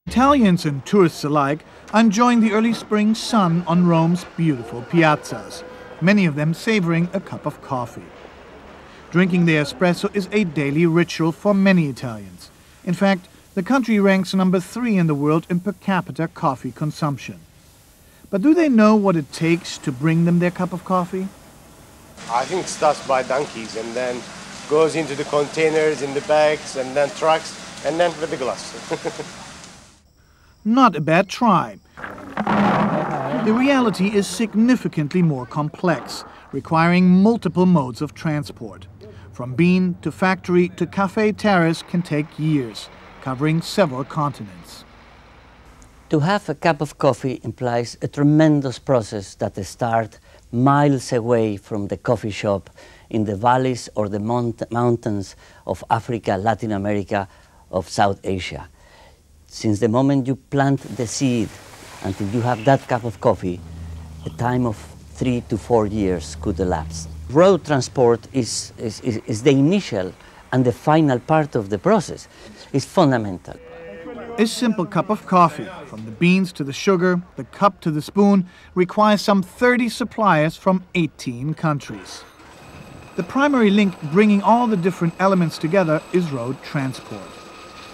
Italians and tourists alike are enjoying the early spring sun on Rome's beautiful piazzas, many of them savoring a cup of coffee. Drinking their espresso is a daily ritual for many Italians. In fact, the country ranks number 3 in the world in per capita coffee consumption. But do they know what it takes to bring them their cup of coffee? I think it starts by donkeys and then goes into the containers, in the bags, and then trucks, and then with the glass. Not a bad try. The reality is significantly more complex, requiring multiple modes of transport. From bean to factory to cafe terrace can take years, covering several continents. To have a cup of coffee implies a tremendous process that starts miles away from the coffee shop in the valleys or the mountains of Africa, Latin America, of South Asia. Since the moment you plant the seed until you have that cup of coffee, a time of 3 to 4 years could elapse. Road transport is the initial and the final part of the process. It's fundamental. A simple cup of coffee, from the beans to the sugar, the cup to the spoon, requires some 30 suppliers from 18 countries. The primary link bringing all the different elements together is road transport.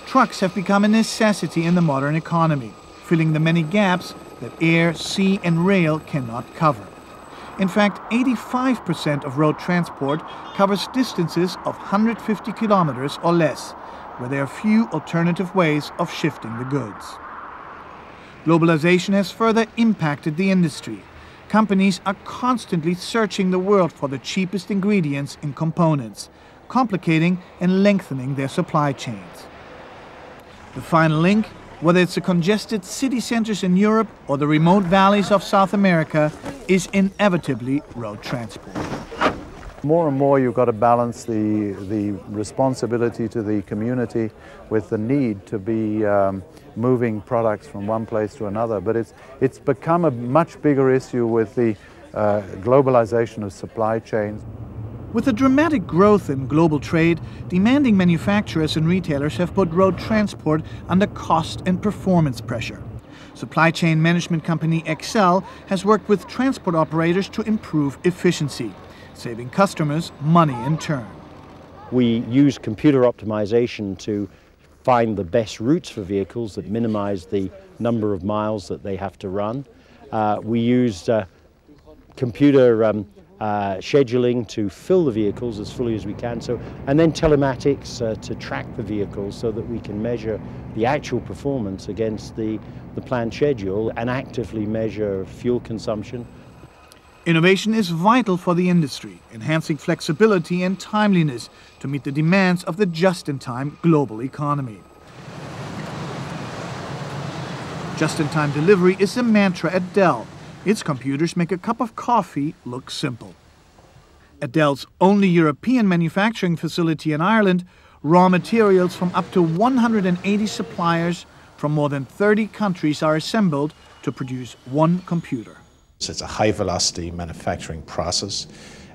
Trucks have become a necessity in the modern economy, filling the many gaps that air, sea and rail cannot cover. In fact, 85% of road transport covers distances of 150 kilometers or less, where there are few alternative ways of shifting the goods. Globalization has further impacted the industry. Companies are constantly searching the world for the cheapest ingredients and components, complicating and lengthening their supply chains. The final link, whether it's the congested city centers in Europe or the remote valleys of South America, is inevitably road transport. More and more you've got to balance the responsibility to the community with the need to be moving products from one place to another. But it's become a much bigger issue with the globalization of supply chains. With the dramatic growth in global trade, demanding manufacturers and retailers have put road transport under cost and performance pressure. Supply chain management company Excel has worked with transport operators to improve efficiency, saving customers money in turn. We use computer optimization to find the best routes for vehicles that minimize the number of miles that they have to run. We use computer scheduling to fill the vehicles as fully as we can, and then telematics to track the vehicles so that we can measure the actual performance against the planned schedule and actively measure fuel consumption. Innovation is vital for the industry, enhancing flexibility and timeliness to meet the demands of the just-in-time global economy. Just-in-time delivery is the mantra at Dell. Its computers make a cup of coffee look simple. At Dell's only European manufacturing facility in Ireland, raw materials from up to 180 suppliers from more than 30 countries are assembled to produce one computer. It's a high-velocity manufacturing process.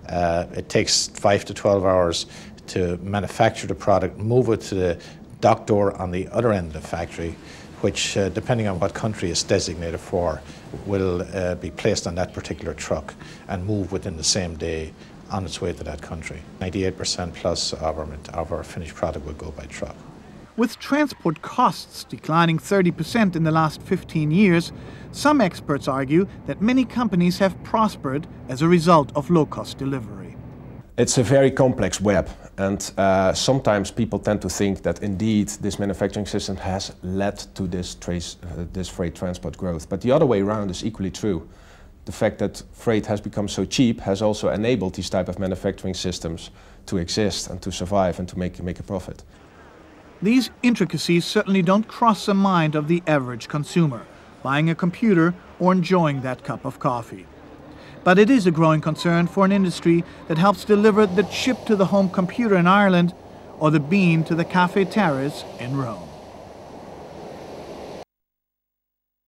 It takes 5 to 12 hours to manufacture the product, move it to the dock door on the other end of the factory, which, depending on what country it's designated for, will be placed on that particular truck and move within the same day on its way to that country. 98% plus of our finished product will go by truck. With transport costs declining 30% in the last 15 years, some experts argue that many companies have prospered as a result of low-cost delivery. It's a very complex web, and sometimes people tend to think that indeed this manufacturing system has led to this freight transport growth. But the other way around is equally true. The fact that freight has become so cheap has also enabled these type of manufacturing systems to exist and to survive and to make a profit. These intricacies certainly don't cross the mind of the average consumer, buying a computer or enjoying that cup of coffee. But it is a growing concern for an industry that helps deliver the chip to the home computer in Ireland or the bean to the cafe terrace in Rome.